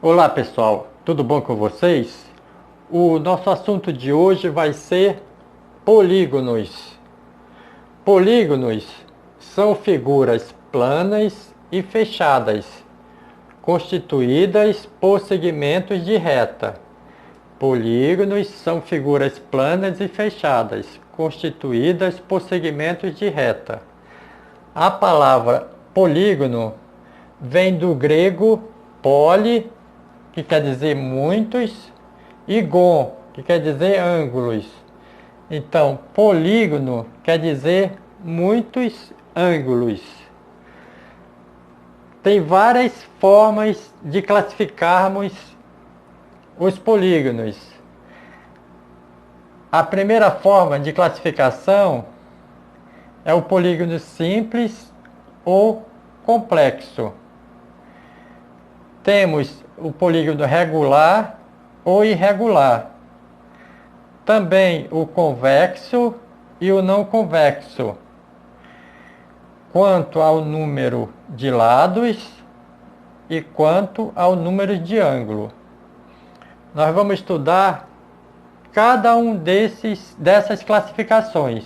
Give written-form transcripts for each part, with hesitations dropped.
Olá pessoal, tudo bom com vocês? O nosso assunto de hoje vai ser polígonos. Polígonos são figuras planas e fechadas, constituídas por segmentos de reta. Polígonos são figuras planas e fechadas, constituídas por segmentos de reta. A palavra polígono vem do grego poli, que quer dizer muitos, e gon, que quer dizer ângulos. Então, polígono quer dizer muitos ângulos. Tem várias formas de classificarmos os polígonos. A primeira forma de classificação é o polígono simples ou complexo. Temos o polígono regular ou irregular. Também o convexo e o não convexo. Quanto ao número de lados e quanto ao número de ângulo. Nós vamos estudar cada um dessas classificações.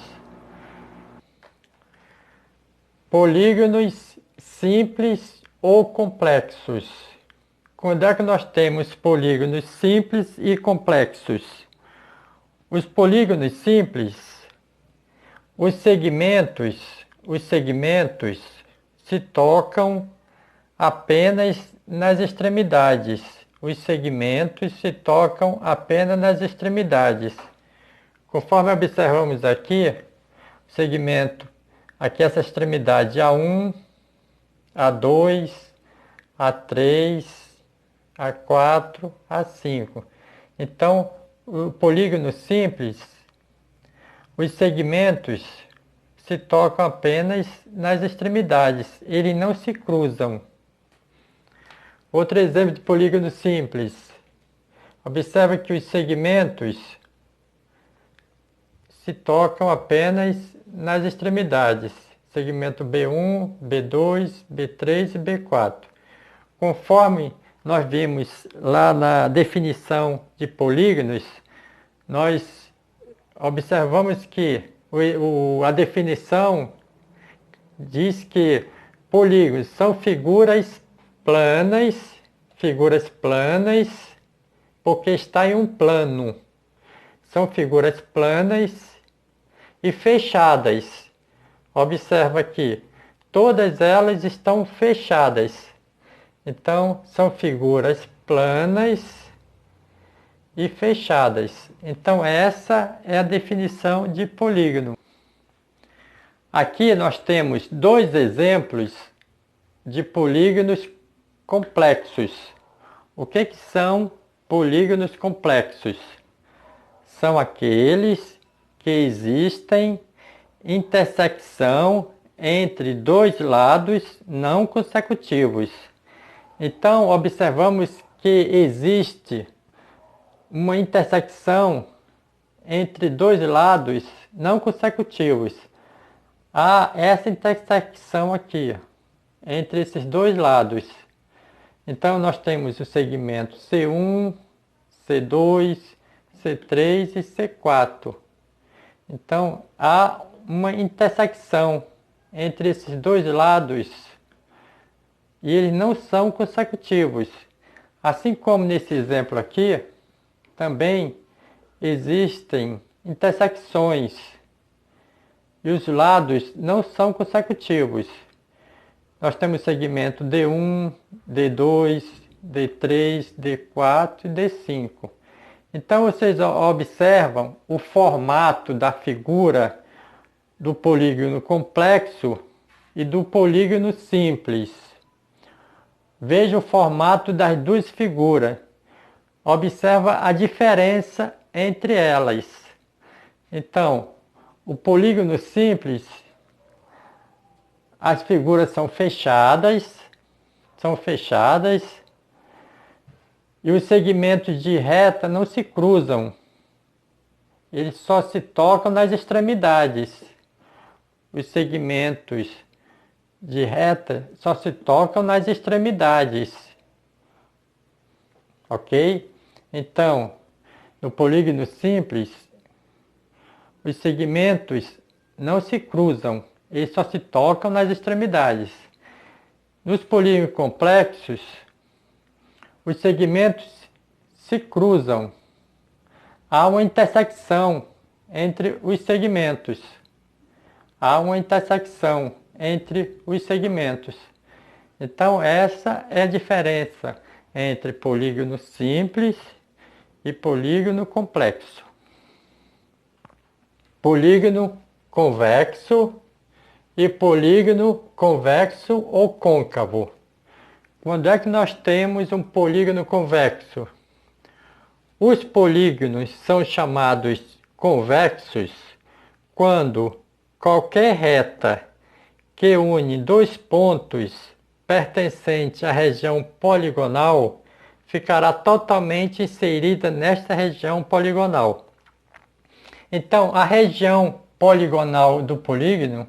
Polígonos simples ou complexos. Quando é que nós temos polígonos simples e complexos? Os polígonos simples, os segmentos se tocam apenas nas extremidades. Os segmentos se tocam apenas nas extremidades. Conforme observamos aqui, o segmento, aqui essa extremidade A1, A2, A3, A4, A5. Então, o polígono simples, os segmentos se tocam apenas nas extremidades, eles não se cruzam. Outro exemplo de polígono simples. Observa que os segmentos se tocam apenas nas extremidades. Segmento B1, B2, B3 e B4. Conforme nós vimos lá na definição de polígonos, nós observamos que a definição diz que polígonos são figuras planas, porque está em um plano. São figuras planas e fechadas. Observa que todas elas estão fechadas. Então, são figuras planas e fechadas. Então, essa é a definição de polígono. Aqui nós temos dois exemplos de polígonos complexos. O que são polígonos complexos? São aqueles que existem intersecção entre dois lados não consecutivos. Então, observamos que existe uma intersecção entre dois lados não consecutivos. Há essa intersecção aqui, entre esses dois lados. Então, nós temos o segmento C1, C2, C3 e C4. Então, há uma intersecção entre esses dois lados e eles não são consecutivos. Assim como nesse exemplo aqui, também existem intersecções e os lados não são consecutivos. Nós temos segmento D1, D2, D3, D4 e D5. Então vocês observam o formato da figura do polígono complexo e do polígono simples. Veja o formato das duas figuras. Observa a diferença entre elas. Então, o polígono simples, as figuras são fechadas e os segmentos de reta não se cruzam. Eles só se tocam nas extremidades. Os segmentos de reta só se tocam nas extremidades. ok? Então, no polígono simples, os segmentos não se cruzam, eles só se tocam nas extremidades. Nos polígonos complexos, os segmentos se cruzam. Há uma intersecção entre os segmentos. Há uma intersecção entre os segmentos. Então, essa é a diferença entre polígono simples e polígono complexo. Polígono convexo e polígono convexo ou côncavo. Quando é que nós temos um polígono convexo? Os polígonos são chamados convexos quando qualquer reta que une dois pontos pertencentes à região poligonal ficará totalmente inserida nesta região poligonal. Então, a região poligonal do polígono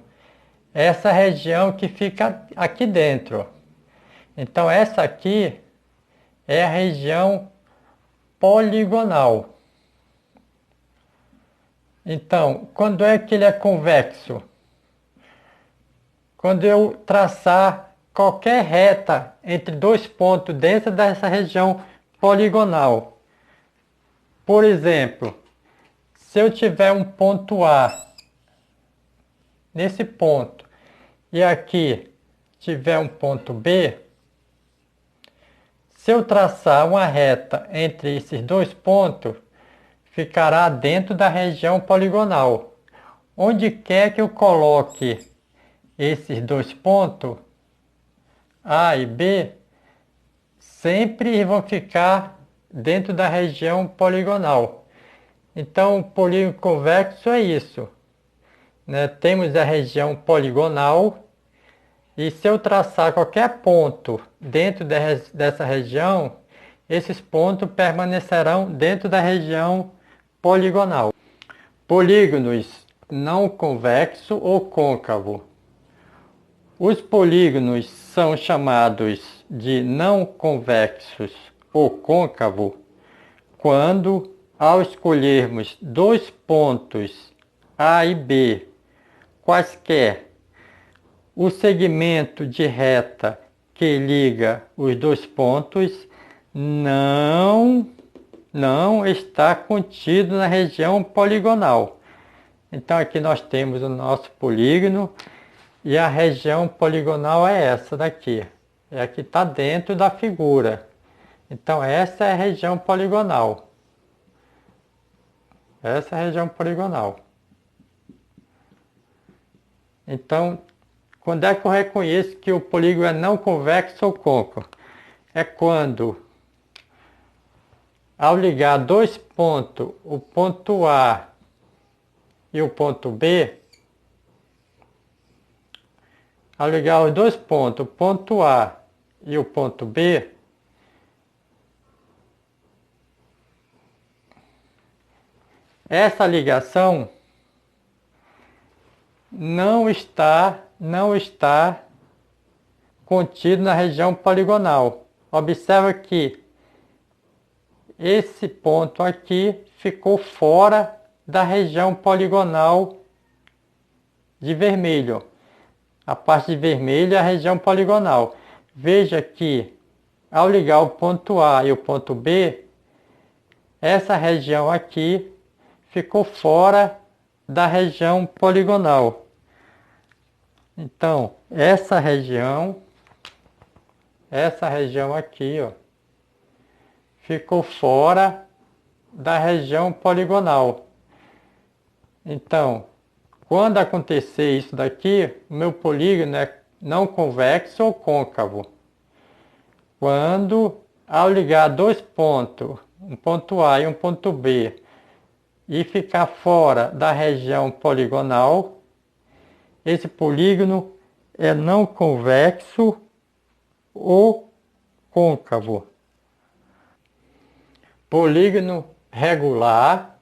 é essa região que fica aqui dentro. Então, essa aqui é a região poligonal. Então, quando é que ele é convexo? Quando eu traçar qualquer reta entre dois pontos dentro dessa região poligonal. Por exemplo, se eu tiver um ponto A nesse ponto e aqui tiver um ponto B, se eu traçar uma reta entre esses dois pontos, ficará dentro da região poligonal. Onde quer que eu coloque esses dois pontos, A e B, sempre vão ficar dentro da região poligonal. Então, o polígono convexo é isso, né? Temos a região poligonal e se eu traçar qualquer ponto dentro dessa região, esses pontos permanecerão dentro da região poligonal. Polígonos não convexo ou côncavo. Os polígonos são chamados de não convexos ou côncavo quando, ao escolhermos dois pontos A e B, quaisquer, o segmento de reta que liga os dois pontos não está contido na região poligonal. Então aqui nós temos o nosso polígono e a região poligonal é essa daqui. É a que está dentro da figura. Então essa é a região poligonal. Essa é a região poligonal. Então, quando é que eu reconheço que o polígono é não convexo ou côncavo? É quando, ao ligar dois pontos, o ponto A e o ponto B, ao ligar os dois pontos, o ponto A e o ponto B, essa ligação não está contido na região poligonal. Observa que esse ponto aqui ficou fora da região poligonal de vermelho. A parte de vermelho é a região poligonal. Veja que ao ligar o ponto A e o ponto B, essa região aqui ficou fora da região poligonal. Então, essa região aqui, ó, ficou fora da região poligonal. Então, quando acontecer isso daqui, o meu polígono é não convexo ou côncavo. Quando, ao ligar dois pontos, um ponto A e um ponto B, e ficar fora da região poligonal, esse polígono é não convexo ou côncavo. Polígono regular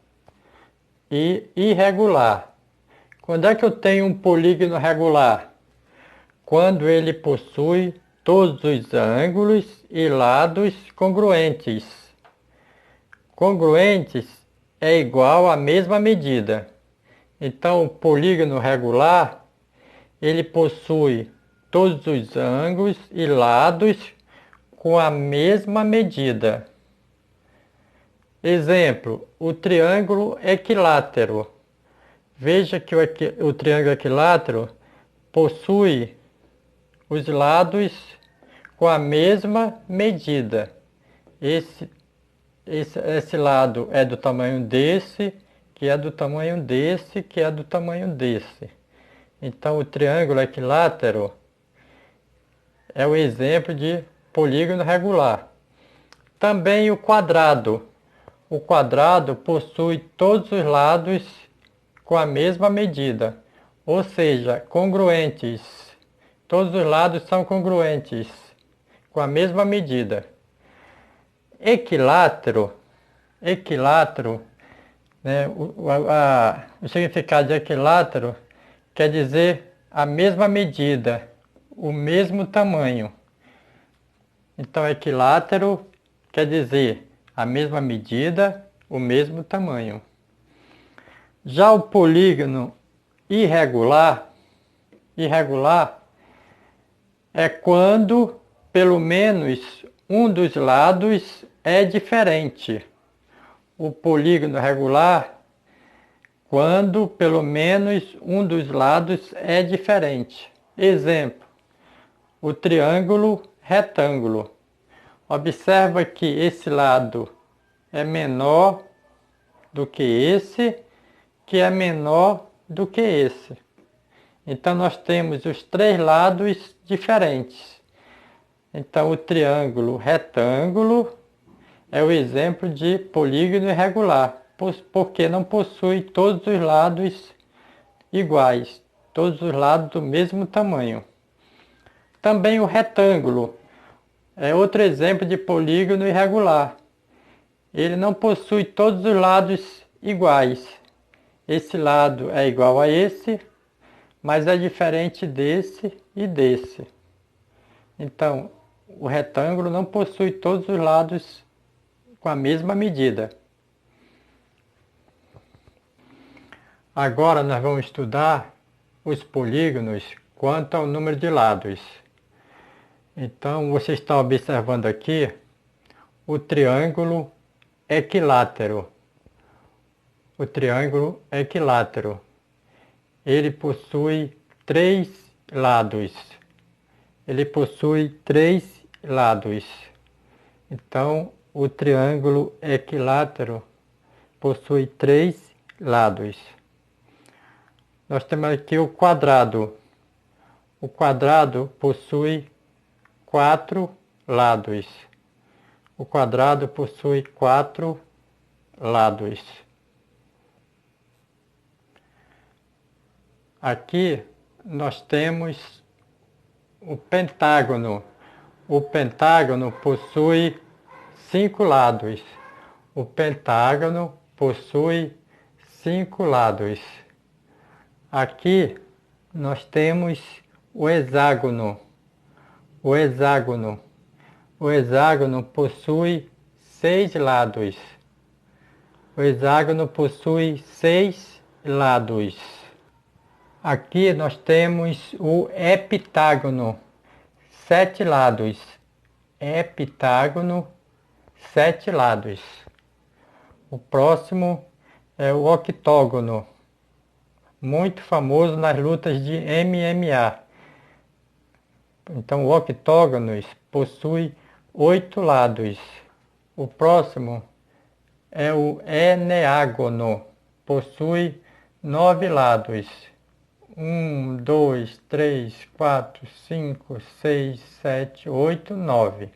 e irregular. Quando é que eu tenho um polígono regular? Quando ele possui todos os ângulos e lados congruentes. Congruentes é igual à mesma medida. Então, o polígono regular, ele possui todos os ângulos e lados com a mesma medida. Exemplo, o triângulo equilátero. Veja que o triângulo equilátero possui os lados com a mesma medida. Esse lado é do tamanho desse, que é do tamanho desse, que é do tamanho desse. Então, o triângulo equilátero é o exemplo de polígono regular. Também o quadrado. O quadrado possui todos os lados com a mesma medida, ou seja, congruentes. Todos os lados são congruentes, com a mesma medida. Equilátero, né, o significado de equilátero quer dizer a mesma medida, o mesmo tamanho. Então, equilátero quer dizer a mesma medida, o mesmo tamanho. Já o polígono irregular é quando pelo menos um dos lados é diferente. O polígono regular, quando pelo menos um dos lados é diferente. Exemplo, o triângulo retângulo. Observa que esse lado é menor do que é menor do que esse. Então, nós temos os três lados diferentes. Então, o triângulo retângulo é o exemplo de polígono irregular, porque não possui todos os lados iguais, todos os lados do mesmo tamanho. Também o retângulo é outro exemplo de polígono irregular. Ele não possui todos os lados iguais. Esse lado é igual a esse, mas é diferente desse e desse. Então, o retângulo não possui todos os lados com a mesma medida. Agora nós vamos estudar os polígonos quanto ao número de lados. Então, você está observando aqui o triângulo equilátero. O triângulo equilátero. Ele possui três lados. Então, o triângulo equilátero possui três lados. Nós temos aqui o quadrado. O quadrado possui quatro lados. O quadrado possui quatro lados. Aqui nós temos o pentágono. O pentágono possui 5 lados. O pentágono possui 5 lados. Aqui nós temos o hexágono. O hexágono possui 6 lados. O hexágono possui 6 lados. Aqui nós temos o heptágono, 7 lados. Heptágono, 7 lados. O próximo é o octógono, muito famoso nas lutas de MMA. Então, o octógono possui 8 lados. O próximo é o eneágono, possui 9 lados. 1, 2, 3, 4, 5, 6, 7, 8, 9.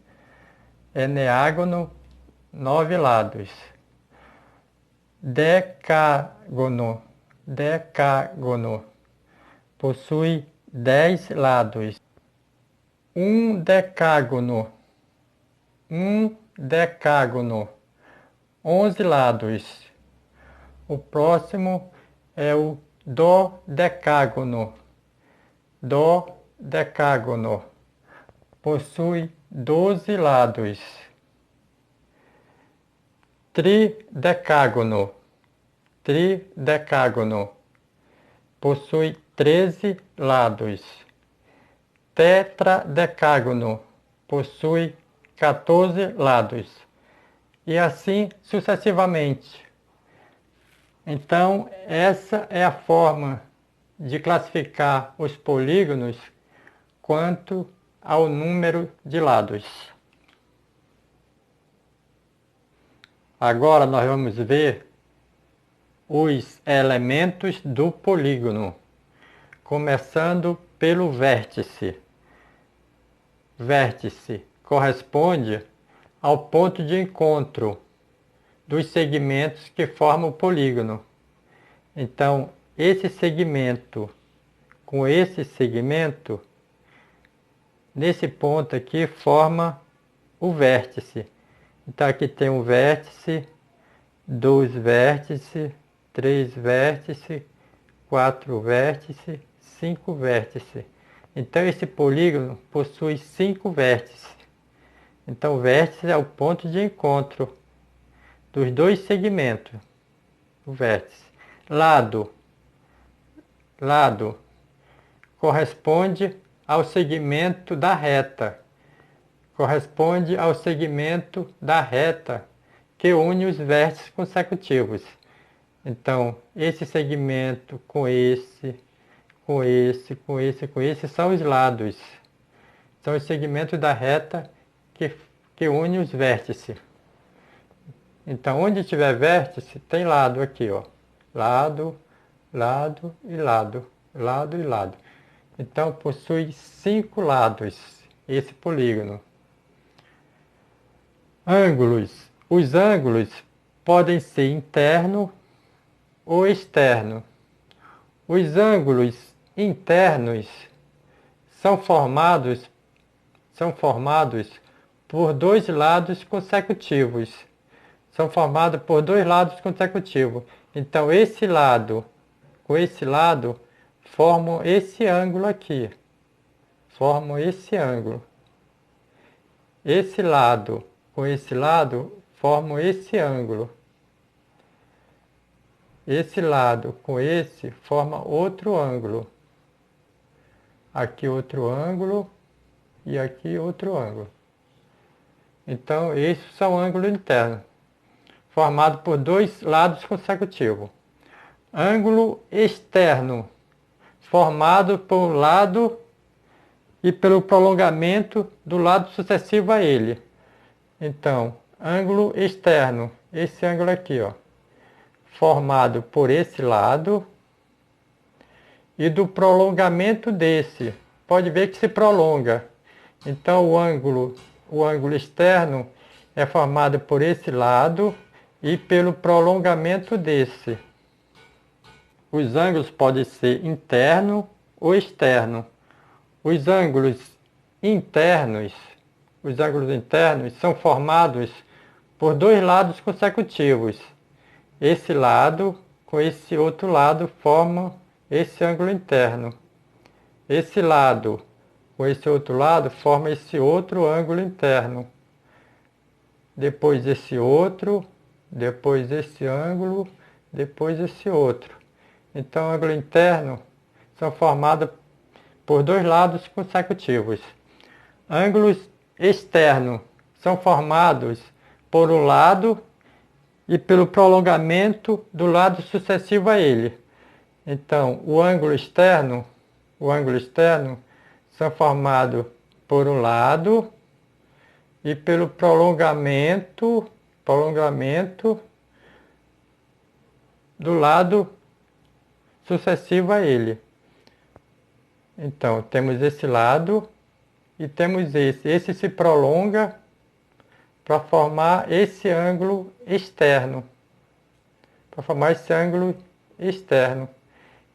Eneágono, 9 lados. Decágono possui 10 lados. Um decágono, 11 lados. O próximo é o dodecágono. Dodecágono possui 12 lados. tridecágono. Tridecágono. Possui 13 lados. Tetradecágono. Possui 14 lados. E assim sucessivamente. Então, essa é a forma de classificar os polígonos quanto ao número de lados. Agora nós vamos ver os elementos do polígono, começando pelo vértice. Vértice corresponde ao ponto de encontro dos segmentos que formam o polígono. Então, esse segmento com esse segmento, nesse ponto aqui, forma o vértice. Então, aqui tem um vértice, 2 vértices, 3 vértices, 4 vértices, 5 vértices. Então, esse polígono possui 5 vértices. Então, o vértice é o ponto de encontro dos dois segmentos. O vértice. Lado. Lado corresponde ao segmento da reta. Corresponde ao segmento da reta que une os vértices consecutivos. Então, esse segmento com esse, com esse, com esse, com esse são os lados. São os segmentos da reta que une os vértices. Então, onde tiver vértice, tem lado aqui, ó. Lado, lado e lado. Lado e lado. Então, possui 5 lados, esse polígono. Ângulos. Os ângulos podem ser interno ou externo. Os ângulos internos são formados por dois lados consecutivos. São formados por dois lados consecutivos. Então, esse lado com esse lado formam esse ângulo aqui. Formam esse ângulo. Esse lado com esse lado formam esse ângulo. Esse lado com esse forma outro ângulo. Aqui outro ângulo e aqui outro ângulo. Então, esses são ângulos internos, formados por dois lados consecutivos. Ângulo externo, formado por um lado e pelo prolongamento do lado sucessivo a ele. Então, ângulo externo, esse ângulo aqui, ó, formado por esse lado e do prolongamento desse. Pode ver que se prolonga. Então, o ângulo externo é formado por esse lado e pelo prolongamento desse. Os ângulos podem ser interno ou externo. Os ângulos internos são formados por dois lados consecutivos. Esse lado com esse outro lado formam esse ângulo interno. Esse lado com esse outro lado forma esse outro ângulo interno. Depois esse outro, depois esse ângulo, depois esse outro. Então, o ângulo interno são formados por dois lados consecutivos. Ângulos externos são formados por um lado e pelo prolongamento do lado sucessivo a ele. Então, o ângulo externo são formados por um lado e pelo prolongamento do lado sucessivo a ele. Então, temos esse lado e temos esse. Esse se prolonga para formar esse ângulo externo. Para formar esse ângulo externo.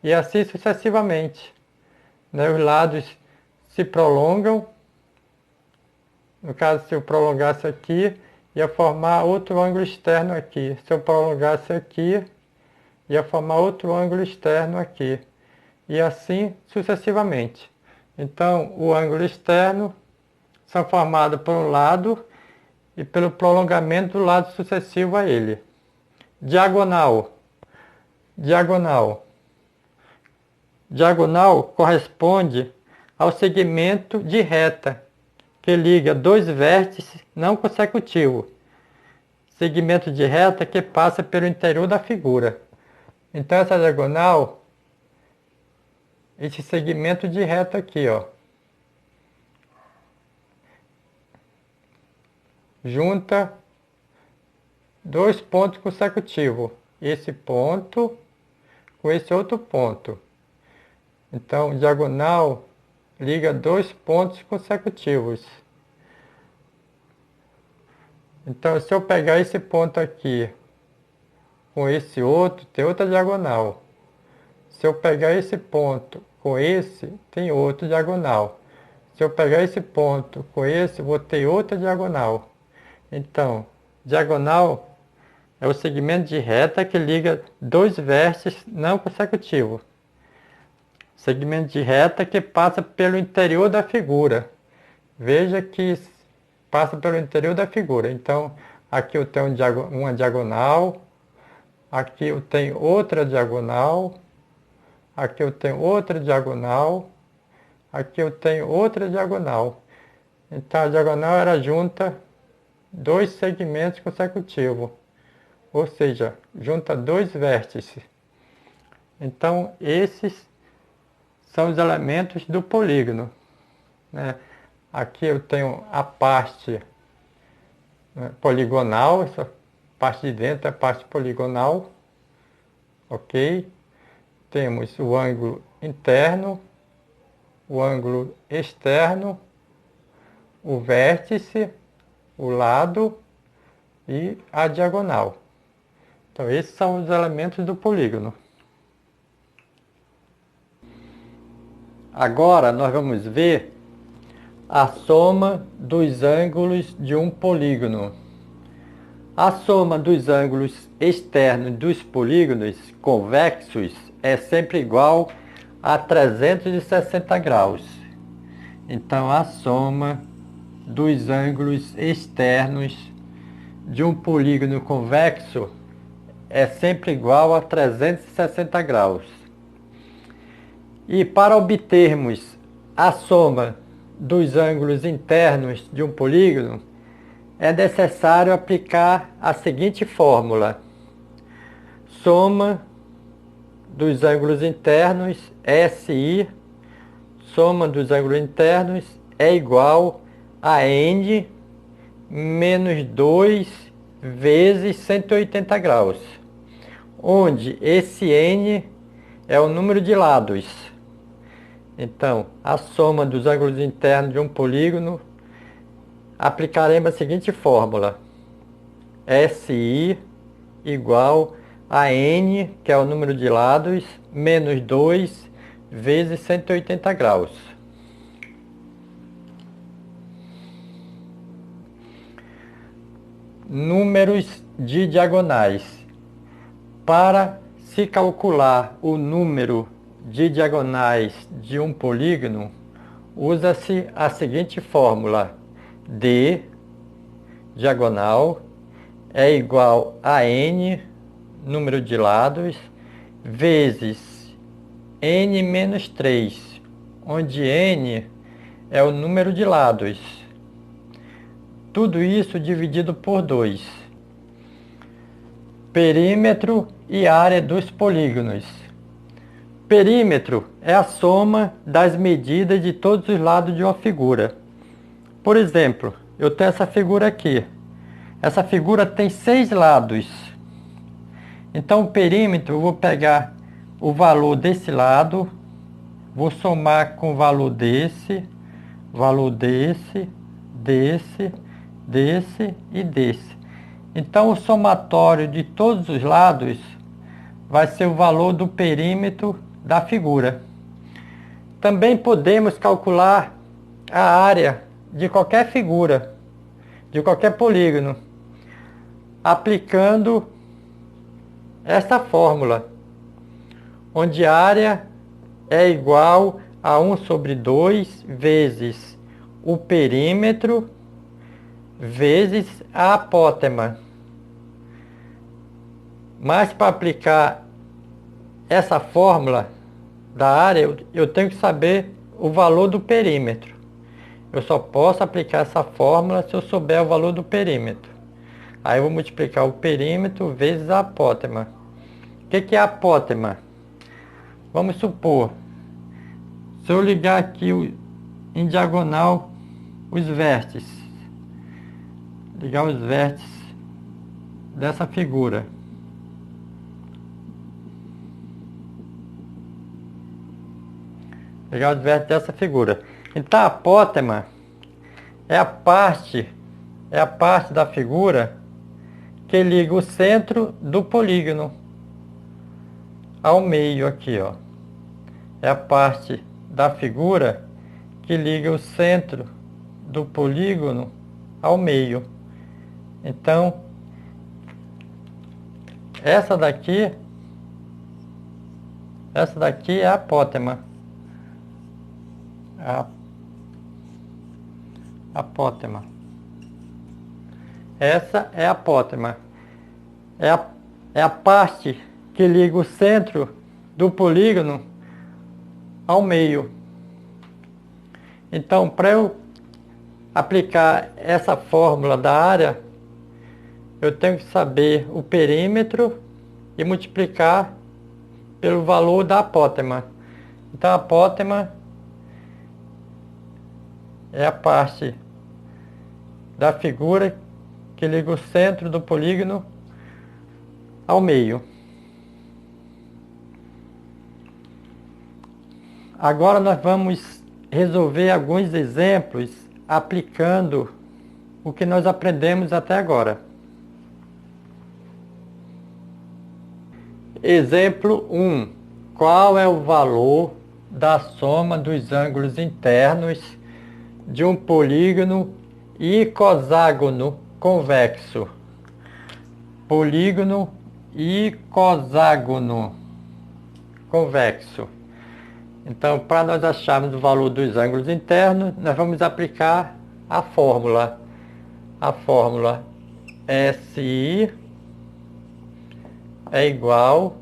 E assim sucessivamente. Né? Os lados se prolongam. No caso, se eu prolongasse aqui, ia formar outro ângulo externo aqui. Se eu prolongasse aqui, ia formar outro ângulo externo aqui. E assim sucessivamente. Então, o ângulo externo são formados por um lado e pelo prolongamento do lado sucessivo a ele. Diagonal. Diagonal. Diagonal corresponde ao segmento de reta, que liga dois vértices não consecutivos. Segmento de reta que passa pelo interior da figura. Então essa diagonal, esse segmento de reta aqui, ó, junta dois pontos consecutivos. Esse ponto com esse outro ponto. Então, diagonal liga dois pontos consecutivos. Então, se eu pegar esse ponto aqui com esse outro, tem outra diagonal. Se eu pegar esse ponto com esse, tem outro diagonal. Se eu pegar esse ponto com esse, vou ter outra diagonal. Então, diagonal é o segmento de reta que liga dois vértices não consecutivos. Segmento de reta que passa pelo interior da figura. Veja que passa pelo interior da figura. Então, aqui eu tenho uma diagonal, aqui eu tenho outra diagonal, aqui eu tenho outra diagonal, aqui eu tenho outra diagonal. Então, a diagonal era junta dois segmentos consecutivos, ou seja, junta dois vértices. Então, esses são os elementos do polígono, né? Aqui eu tenho a parte poligonal, essa parte de dentro é a parte poligonal, ok? Temos o ângulo interno, o ângulo externo, o vértice, o lado e a diagonal. Então esses são os elementos do polígono. Agora nós vamos ver a soma dos ângulos de um polígono. A soma dos ângulos externos dos polígonos convexos é sempre igual a 360 graus. Então a soma dos ângulos externos de um polígono convexo é sempre igual a 360 graus. E para obtermos a soma dos ângulos internos de um polígono, é necessário aplicar a seguinte fórmula. Soma dos ângulos internos, SI, soma dos ângulos internos é igual a N menos 2 vezes 180 graus, onde esse N é o número de lados. Então, a soma dos ângulos internos de um polígono, aplicaremos a seguinte fórmula. SI igual a N, que é o número de lados, menos 2 vezes 180 graus. Números de diagonais. Para se calcular o número de diagonais de um polígono, usa-se a seguinte fórmula. D, diagonal, é igual a N, número de lados, vezes N menos 3, onde N é o número de lados. Tudo isso dividido por 2. Perímetro e área dos polígonos. Perímetro é a soma das medidas de todos os lados de uma figura. Por exemplo, eu tenho essa figura aqui. Essa figura tem 6 lados. Então, o perímetro, eu vou pegar o valor desse lado, vou somar com o valor desse, desse e desse. Então, o somatório de todos os lados vai ser o valor do perímetro da figura. Também podemos calcular a área de qualquer figura, de qualquer polígono, aplicando essa fórmula, onde a área é igual a 1 sobre 2 vezes o perímetro vezes a apótema. Mas para aplicar essa fórmula da área, eu tenho que saber o valor do perímetro. Eu só posso aplicar essa fórmula se eu souber o valor do perímetro. Aí eu vou multiplicar o perímetro vezes a apótema. O que é a apótema? Vamos supor, se eu ligar aqui em diagonal os vértices, ligar os vértices dessa figura. Ligar os vértices dessa figura. Então a apótema é a parte da figura que liga o centro do polígono ao meio aqui, ó. É a parte da figura que liga o centro do polígono ao meio. Então, essa daqui é a apótema. Apótema. Essa é a apótema. É a parte que liga o centro do polígono ao meio. Então, para eu aplicar essa fórmula da área, eu tenho que saber o perímetro e multiplicar pelo valor da apótema. Então, a apótema é a parte da figura que liga o centro do polígono ao meio. Agora nós vamos resolver alguns exemplos aplicando o que nós aprendemos até agora. Exemplo 1. Qual é o valor da soma dos ângulos internos de um polígono icoságono convexo? Polígono icoságono convexo. Então, para nós acharmos o valor dos ângulos internos, nós vamos aplicar a fórmula. A fórmula SI é igual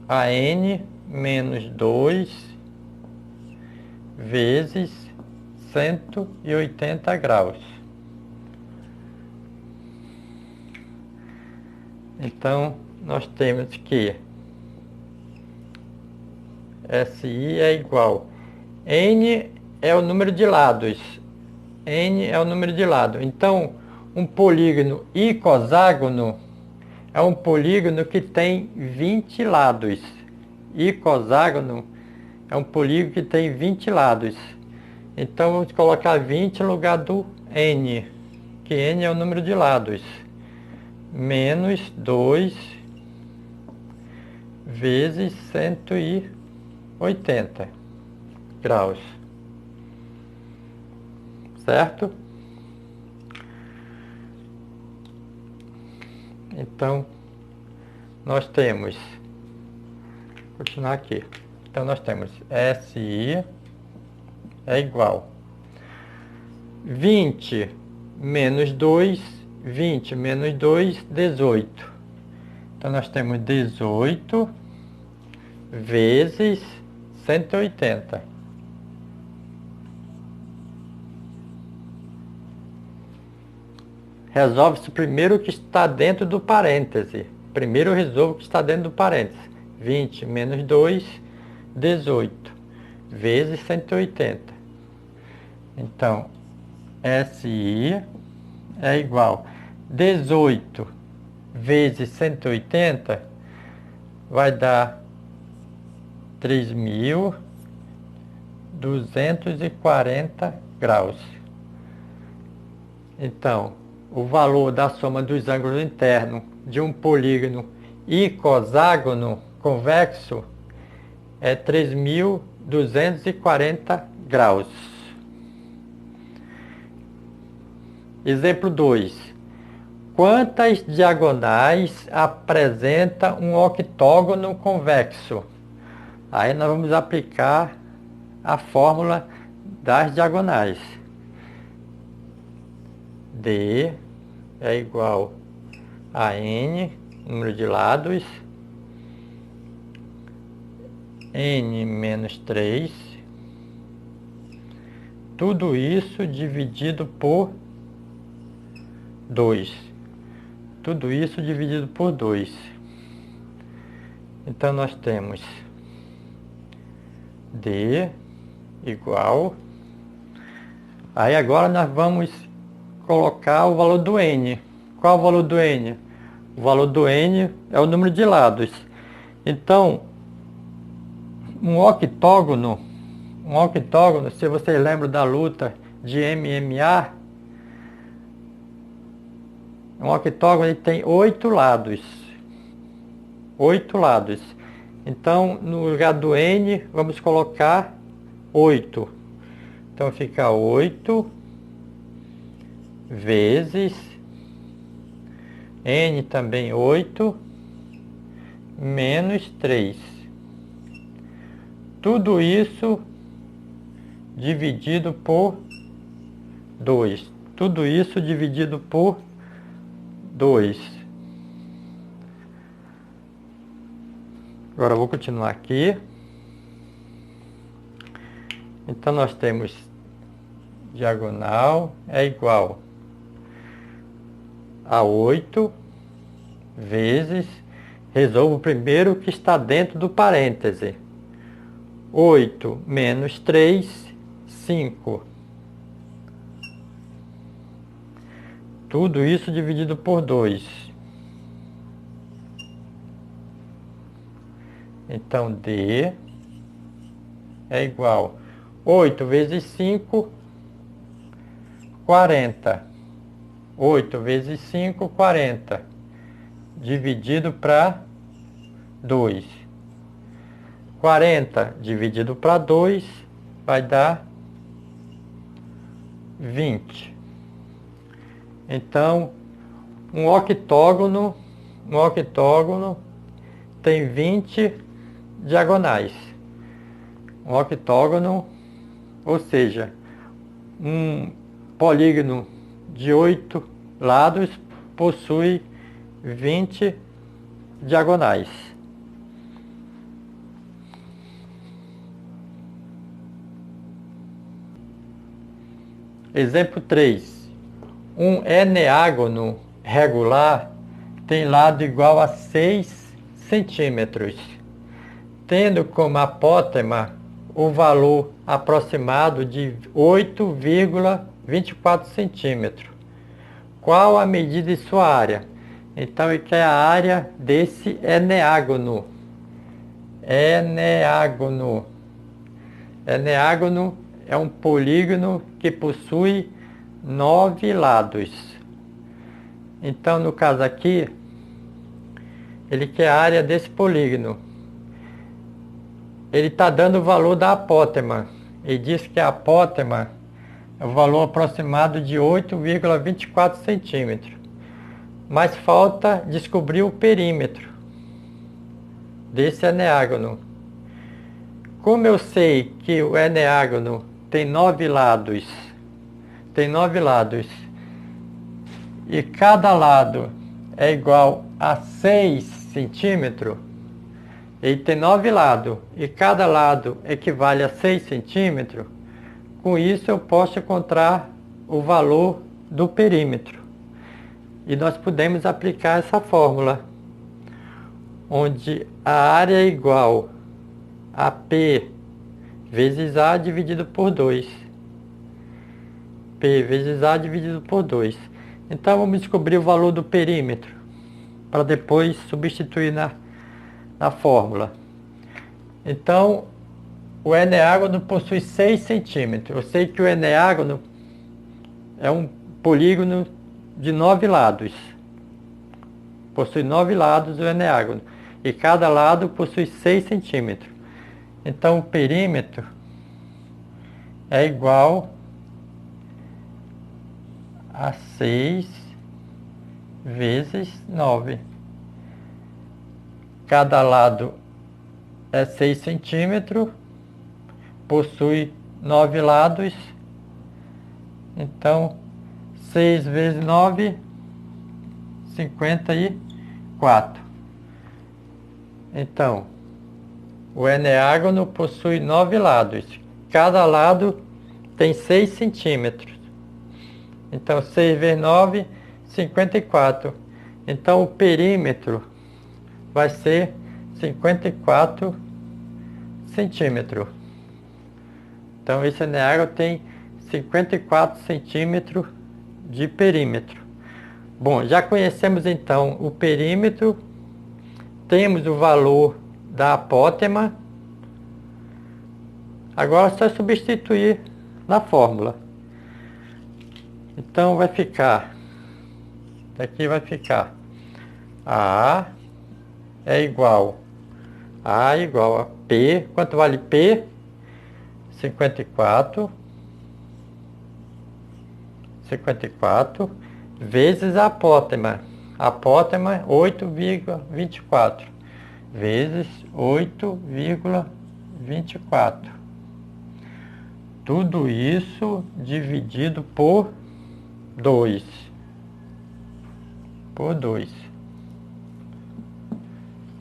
a N menos 2 vezes 180 graus. Então, nós temos que SI é igual. N é o número de lados. N é o número de lados. Então, um polígono icoságono é um polígono que tem 20 lados. Icoságono é um polígono que tem 20 lados. Então, vamos colocar 20 no lugar do N, que N é o número de lados. Menos 2 vezes 180 graus. Certo? Então, nós temos, vou continuar aqui. Então, nós temos SI é igual 20 menos 2, 20 menos 2, 18. Então, nós temos 18 vezes 180. Resolve-se primeiro o que está dentro do parêntese. Primeiro eu resolvo o que está dentro do parêntese. 20 menos 2, 18, vezes 180. Então, SI é igual 18 vezes 180 vai dar 3.240 graus. Então, o valor da soma dos ângulos internos de um polígono icoságono convexo é 3.240 graus. Exemplo 2. Quantas diagonais apresenta um octógono convexo? Aí nós vamos aplicar a fórmula das diagonais. D é igual a N, número de lados, N menos 3, tudo isso dividido por 2. Tudo isso dividido por 2. Então, nós temos D igual... Aí, agora, nós vamos colocar o valor do N. Qual o valor do N? O valor do N é o número de lados. Então, um octógono, se vocês lembram da luta de MMA, um octógono ele tem 8 lados. 8 lados. Então, no lugar do N, vamos colocar 8. Então, fica 8 vezes N também 8 menos 3. Tudo isso dividido por 2. Tudo isso dividido por 2. Agora eu vou continuar aqui. Então nós temos diagonal é igual a 8 vezes, resolvo primeiro o que está dentro do parêntese. 8 menos 3, 5. Tudo isso dividido por 2. Então, D é igual a 8 vezes 5, 40. 8 vezes 5, 40. Dividido para 2. 40 dividido para 2 vai dar 20. Então, um octógono tem 20 diagonais. Um octógono, ou seja, um polígono de 8 lados possui 20 diagonais. Exemplo 3. Um eneágono regular tem lado igual a 6 centímetros, tendo como apótema o valor aproximado de 8,24 centímetros. Qual a medida de sua área? Então, ele quer a área desse eneágono. Eneágono é um polígono que possui 9 lados. Então, no caso aqui, ele quer a área desse polígono. Ele está dando o valor da apótema. Ele diz que a apótema é o valor aproximado de 8,24 centímetros. Mas falta descobrir o perímetro desse eneágono. Como eu sei que o eneágono tem 9 lados, e cada lado é igual a 6 centímetros, ele tem 9 lados, e cada lado equivale a 6 centímetros, com isso eu posso encontrar o valor do perímetro. E nós podemos aplicar essa fórmula, onde a área é igual a P vezes A dividido por 2. P vezes A dividido por 2. Então, vamos descobrir o valor do perímetro, para depois substituir na fórmula. Então, o eneágono possui 6 centímetros. Eu sei que o eneágono é um polígono de 9 lados. Possui 9 lados o eneágono. E cada lado possui 6 centímetros. Então, o perímetro é igual a 6 vezes 9. Cada lado é 6 centímetros, possui 9 lados. Então, 6 vezes 9, 54. Então, o eneágono possui 9 lados. Cada lado tem 6 centímetros. Então, 6 vezes 9, 54. Então, o perímetro vai ser 54 centímetros. Então, esse eneágono tem 54 centímetros de perímetro. Bom, já conhecemos então o perímetro, temos o valor da apótema. Agora é só substituir na fórmula. Então vai ficar, daqui vai ficar A é igual a P. Quanto vale P? 54 vezes a apótema. Apótema 8,24 vezes 8,24. Tudo isso dividido por 2.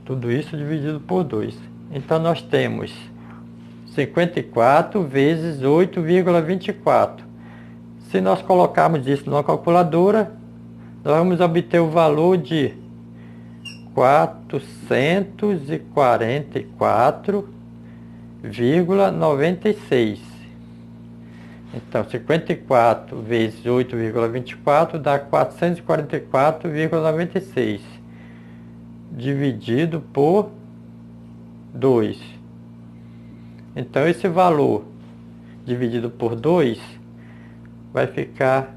Tudo isso dividido por 2. Então nós temos 54 vezes 8,24. Se nós colocarmos isso numa calculadora, nós vamos obter o valor de 444,96. Então, 54 vezes 8,24 dá 444,96. Dividido por 2. Então, esse valor dividido por 2 vai ficar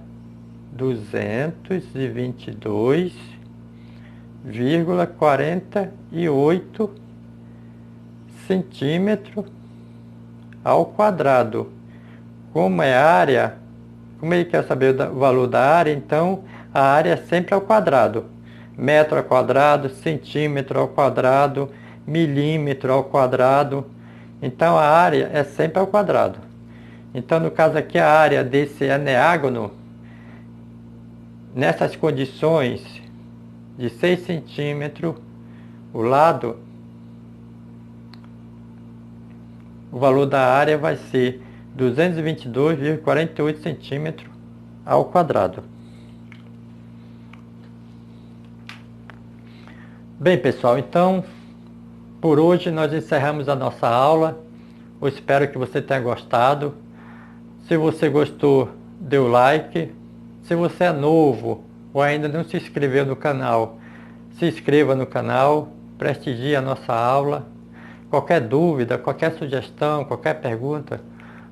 222,48 centímetros ao quadrado. Como é área, como ele quer saber o valor da área, então a área é sempre ao quadrado. Metro ao quadrado, centímetro ao quadrado, milímetro ao quadrado. Então a área é sempre ao quadrado. Então no caso aqui a área desse eneágono, nessas condições de 6 centímetros, o lado, o valor da área vai ser 222,48 centímetros ao quadrado. Bem, pessoal, então, por hoje nós encerramos a nossa aula. Eu espero que você tenha gostado. Se você gostou, dê o like. Se você é novo ou ainda não se inscreveu no canal, se inscreva no canal, prestigie a nossa aula. Qualquer dúvida, qualquer sugestão, qualquer pergunta,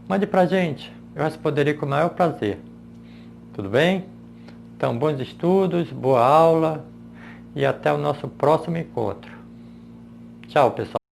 mande pra gente. Eu responderei com o maior prazer. Tudo bem? Então, bons estudos, boa aula e até o nosso próximo encontro. Tchau, pessoal.